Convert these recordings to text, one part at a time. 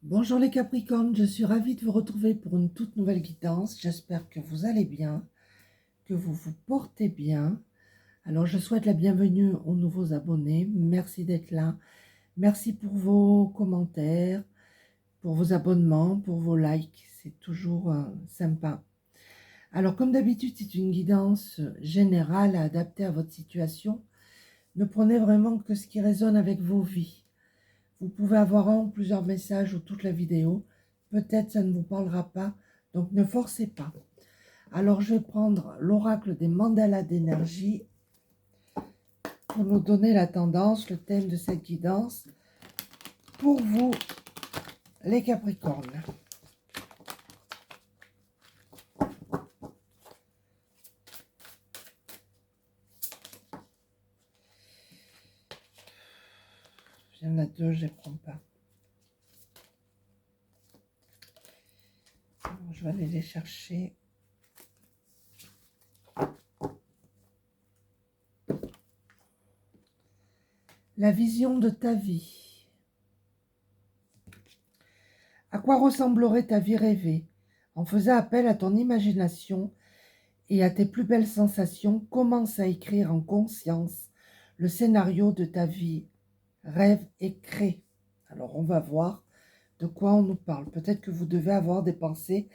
Bonjour les Capricornes, je suis ravie de vous retrouver pour une toute nouvelle guidance. J'espère que vous allez bien, que vous vous portez bien. Alors je souhaite la bienvenue aux nouveaux abonnés. Merci d'être là. Merci pour vos commentaires, pour vos abonnements, pour vos likes. C'est toujours sympa. Alors comme d'habitude, c'est une guidance générale à adapter à votre situation. Ne prenez vraiment que ce qui résonne avec vos vies. Vous pouvez avoir un ou plusieurs messages ou toute la vidéo. Peut-être ça ne vous parlera pas, donc ne forcez pas. Alors je vais prendre l'oracle des mandalas d'énergie pour nous donner la tendance, le thème de cette guidance pour vous les Capricornes. Il y en a deux, je ne les prends pas. Alors, je vais aller les chercher. La vision de ta vie. À quoi ressemblerait ta vie rêvée en faisant appel à ton imagination et à tes plus belles sensations? Commence à écrire en conscience le scénario de ta vie. Rêve et crée. Alors on va voir de quoi on nous parle. Peut-être que vous devez avoir des pensées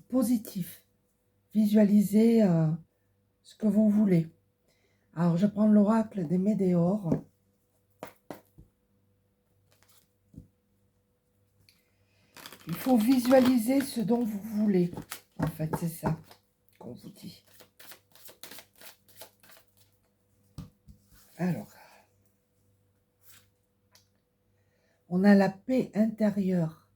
positives. Visualisez ce que vous voulez. Alors je prends l'oracle des météores. Il faut visualiser ce dont vous voulez. En fait, c'est ça qu'on vous dit. Alors, on a la paix intérieure.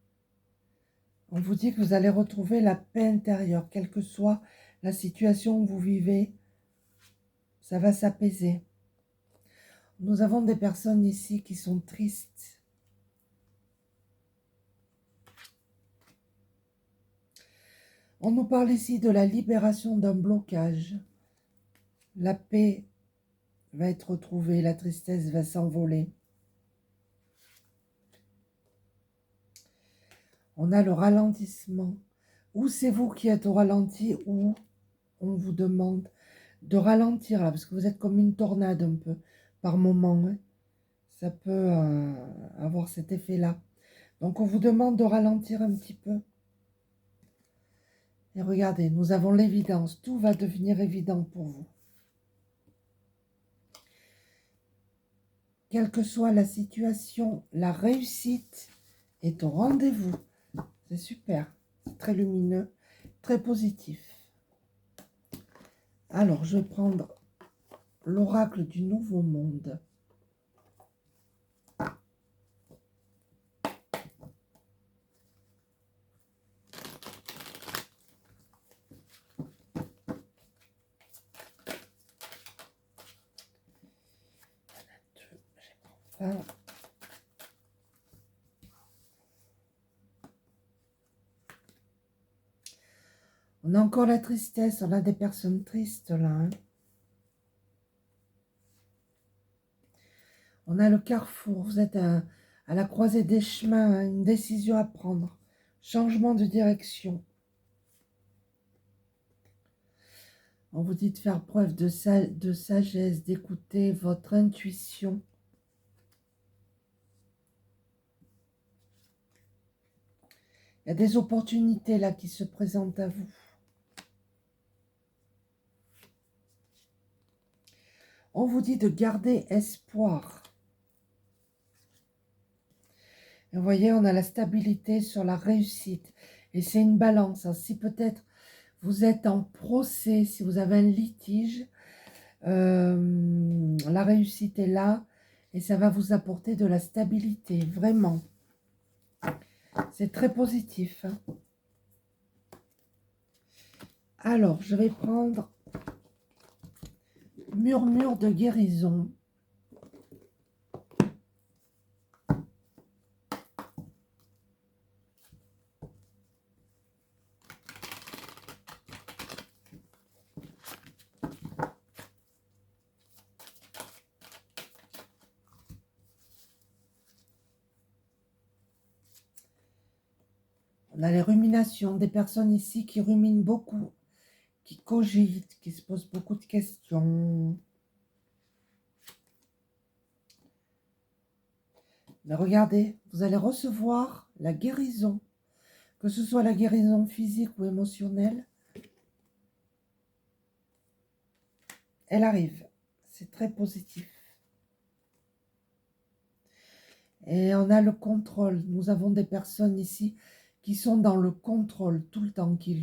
On vous dit que vous allez retrouver la paix intérieure, quelle que soit la situation où vous vivez, ça va s'apaiser. Nous avons des personnes ici qui sont tristes. On nous parle ici de la libération d'un blocage. La paix va être retrouvée, la tristesse va s'envoler. On a le ralentissement. Ou c'est vous qui êtes au ralenti, ou on vous demande de ralentir là, parce que vous êtes comme une tornade un peu par moment. Hein. Ça peut avoir cet effet-là. Donc on vous demande de ralentir un petit peu. Et regardez, nous avons l'évidence. Tout va devenir évident pour vous. Quelle que soit la situation, la réussite est au rendez-vous. C'est super. C'est très lumineux, très positif. Alors, je vais prendre l'oracle du nouveau monde. On a encore la tristesse, on a des personnes tristes là. Hein. On a le carrefour, vous êtes à la croisée des chemins, hein, une décision à prendre, changement de direction. On vous dit de faire preuve de sagesse, d'écouter votre intuition. Il y a des opportunités là qui se présentent à vous. On vous dit de garder espoir. Et vous voyez, on a la stabilité sur la réussite. Et c'est une balance. Hein. Si peut-être vous êtes en procès, si vous avez un litige, la réussite est là et ça va vous apporter de la stabilité, vraiment. C'est très positif. Hein. Alors, je vais prendre murmure de guérison. On a les ruminations, des personnes ici qui ruminent beaucoup, qui cogitent, qui se posent beaucoup de questions. Mais regardez, vous allez recevoir la guérison, que ce soit la guérison physique ou émotionnelle. Elle arrive, c'est très positif. Et on a le contrôle. Nous avons des personnes ici qui sont dans le contrôle tout le temps, qui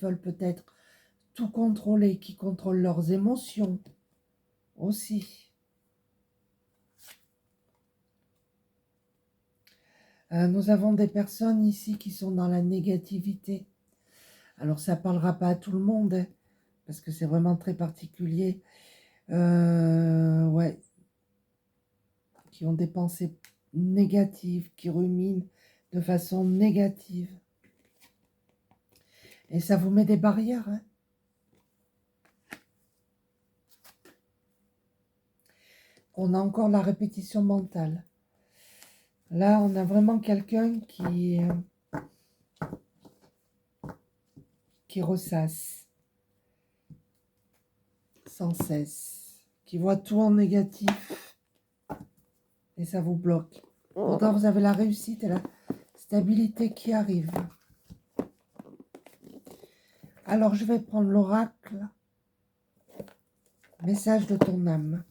veulent peut-être tout contrôler, qui contrôlent leurs émotions aussi. Nous avons des personnes ici qui sont dans la négativité. Alors ça ne parlera pas à tout le monde, hein, parce que c'est vraiment très particulier. Ouais. Qui ont des pensées négatives, qui ruminent de façon négative. Et ça vous met des barrières, hein. On a encore la répétition mentale. Là, on a vraiment quelqu'un qui ressasse sans cesse, qui voit tout en négatif et ça vous bloque. Pourtant, vous avez la réussite et la stabilité qui arrive. Alors, je vais prendre l'oracle. Message de ton âme.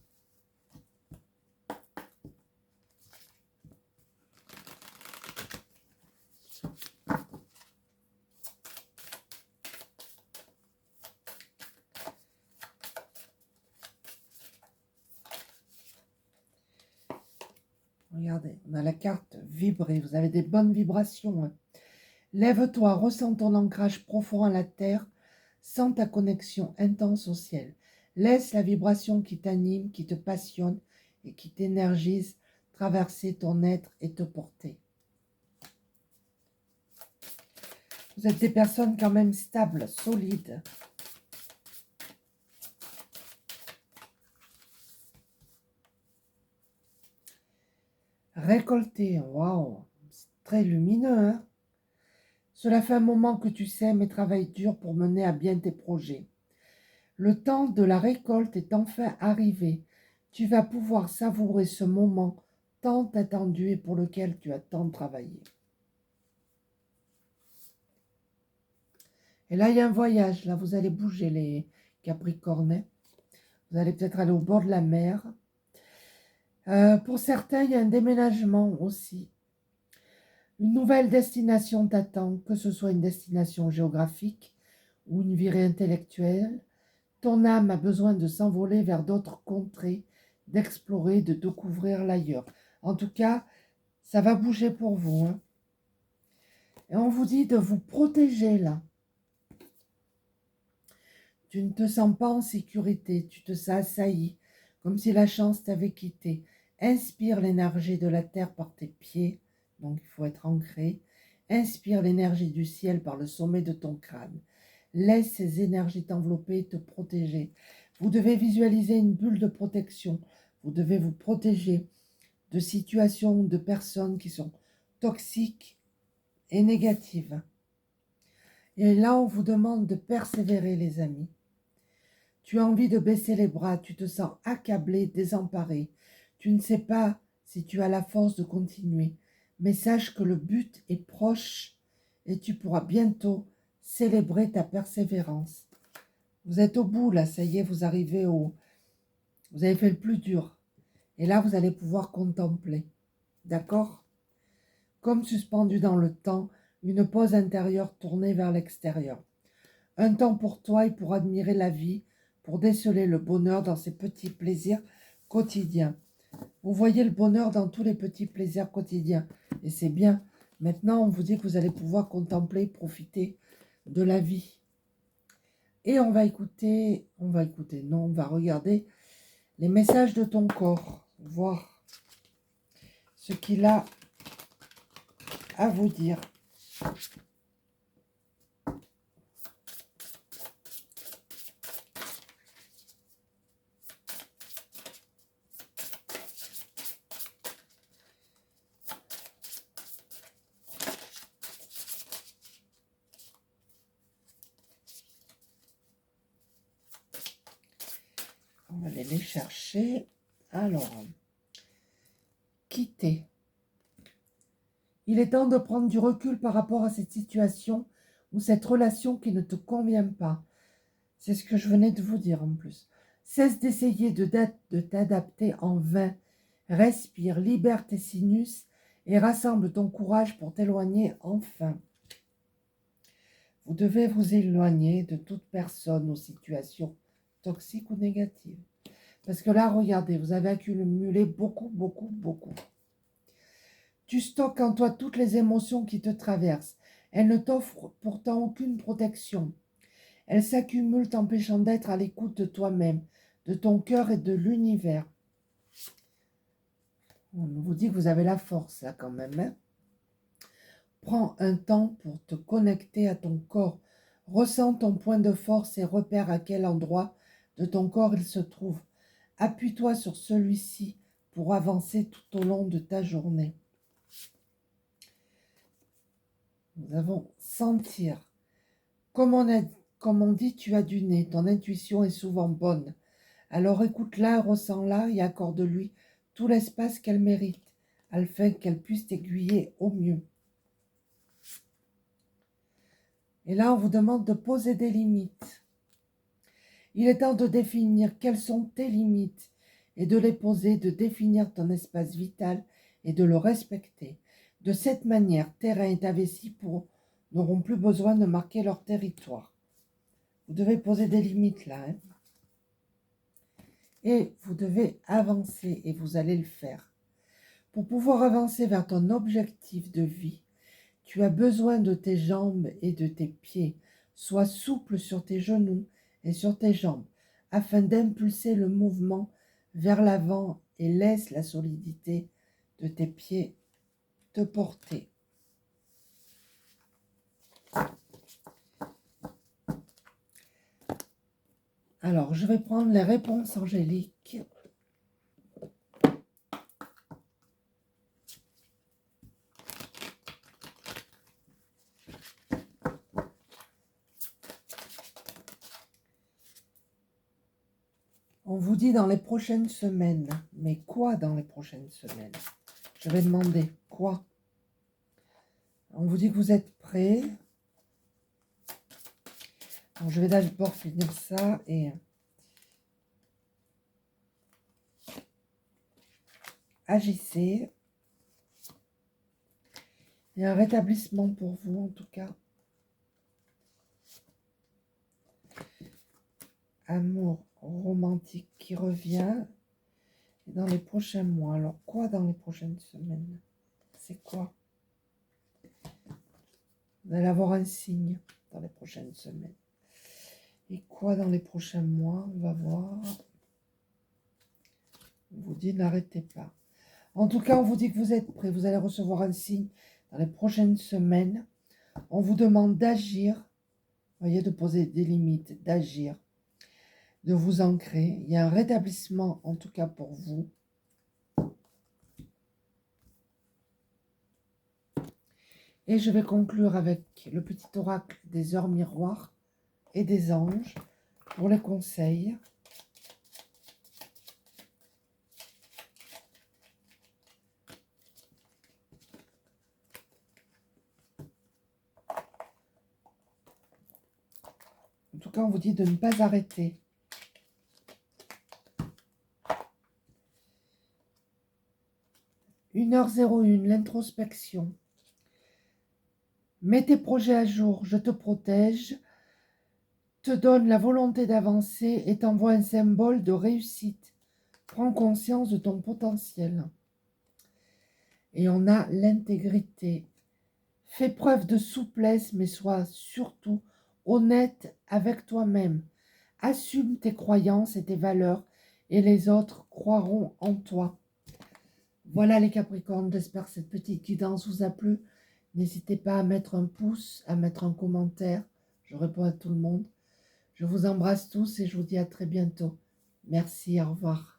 Regardez, on a la carte vibrer. Vous avez des bonnes vibrations, hein. Lève-toi, ressens ton ancrage profond à la terre, sens ta connexion intense au ciel. Laisse la vibration qui t'anime, qui te passionne et qui t'énergise traverser ton être et te porter. Vous êtes des personnes quand même stables, solides. Récolter, waouh, c'est très lumineux, hein. Cela fait un moment que tu sèmes et travailles dur pour mener à bien tes projets. Le temps de la récolte est enfin arrivé. Tu vas pouvoir savourer ce moment tant attendu et pour lequel tu as tant travaillé. Et là, il y a un voyage. Là, vous allez bouger les Capricornes. Vous allez peut-être aller au bord de la mer. Pour certains, il y a un déménagement aussi. Une nouvelle destination t'attend, que ce soit une destination géographique ou une virée intellectuelle. Ton âme a besoin de s'envoler vers d'autres contrées, d'explorer, de découvrir l'ailleurs. En tout cas, ça va bouger pour vous, hein. Et on vous dit de vous protéger là. Tu ne te sens pas en sécurité, tu te sens assailli, comme si la chance t'avait quitté. Inspire l'énergie de la terre par tes pieds, donc il faut être ancré. Inspire l'énergie du ciel par le sommet de ton crâne. Laisse ces énergies t'envelopper et te protéger. Vous devez visualiser une bulle de protection. Vous devez vous protéger de situations, de personnes qui sont toxiques et négatives. Et là, on vous demande de persévérer, les amis. Tu as envie de baisser les bras, tu te sens accablé, désemparé. Tu ne sais pas si tu as la force de continuer. Mais sache que le but est proche et tu pourras bientôt célébrer ta persévérance. Vous êtes au bout, là, ça y est, vous arrivez au... Vous avez fait le plus dur. Et là, vous allez pouvoir contempler. D'accord? Comme suspendu dans le temps, une pause intérieure tournée vers l'extérieur. Un temps pour toi et pour admirer la vie, pour déceler le bonheur dans ces petits plaisirs quotidiens. Vous voyez le bonheur dans tous les petits plaisirs quotidiens. Et c'est bien. Maintenant, on vous dit que vous allez pouvoir contempler, profiter de la vie. Et on va regarder les messages de ton corps, voir ce qu'il a à vous dire. aller les chercher. Alors, quitter. Il est temps de prendre du recul par rapport à cette situation ou cette relation qui ne te convient pas. C'est ce que je venais de vous dire en plus. Cesse d'essayer de t'adapter en vain. Respire, libère tes sinus et rassemble ton courage pour t'éloigner enfin. Vous devez vous éloigner de toute personne ou situation toxique ou négative. Parce que là, regardez, vous avez accumulé beaucoup. Tu stockes en toi toutes les émotions qui te traversent. Elles ne t'offrent pourtant aucune protection. Elles s'accumulent t'empêchant d'être à l'écoute de toi-même, de ton cœur et de l'univers. On vous dit que vous avez la force là quand même. Hein. Prends un temps pour te connecter à ton corps. Ressens ton point de force et repère à quel endroit de ton corps il se trouve. Appuie-toi sur celui-ci pour avancer tout au long de ta journée. Nous avons sentir. Comme on dit, tu as du nez, ton intuition est souvent bonne. Alors écoute-la, ressens-la et accorde-lui tout l'espace qu'elle mérite, afin qu'elle puisse t'aiguiller au mieux. Et là, on vous demande de poser des limites. Il est temps de définir quelles sont tes limites et de les poser, de définir ton espace vital et de le respecter. De cette manière, terrain et ta vessie n'auront plus besoin de marquer leur territoire. Vous devez poser des limites là. Hein. Et vous devez avancer et vous allez le faire. Pour pouvoir avancer vers ton objectif de vie, tu as besoin de tes jambes et de tes pieds. Sois souple sur tes genoux et sur tes jambes afin d'impulser le mouvement vers l'avant et laisse la solidité de tes pieds te porter. Alors, je vais prendre les réponses angéliques. On vous dit dans les prochaines semaines. Mais quoi dans les prochaines semaines? Je vais demander quoi? On vous dit que vous êtes prêts. Donc, je vais d'abord finir ça et agissez. Il y a un rétablissement pour vous en tout cas. Amour romantique qui revient dans les prochains mois. Alors quoi dans les prochaines semaines? C'est quoi? Vous allez avoir un signe dans les prochaines semaines. Et quoi dans les prochains mois? On va voir. On vous dit n'arrêtez pas. En tout cas, on vous dit que vous êtes prêts. Vous allez recevoir un signe dans les prochaines semaines. On vous demande d'agir. Voyez, de poser des limites, d'agir, de vous ancrer. Il y a un rétablissement, en tout cas pour vous. Et je vais conclure avec le petit oracle des heures miroirs et des anges pour les conseils. En tout cas, on vous dit de ne pas arrêter. « 1h01, l'introspection. Mets tes projets à jour, je te protège, te donne la volonté d'avancer et t'envoie un symbole de réussite. Prends conscience de ton potentiel. » Et on a l'intégrité. Fais preuve de souplesse, mais sois surtout honnête avec toi-même. Assume tes croyances et tes valeurs, et les autres croiront en toi. Voilà les Capricornes, j'espère que cette petite guidance vous a plu. N'hésitez pas à mettre un pouce, à mettre un commentaire. Je réponds à tout le monde. Je vous embrasse tous et je vous dis à très bientôt. Merci, au revoir.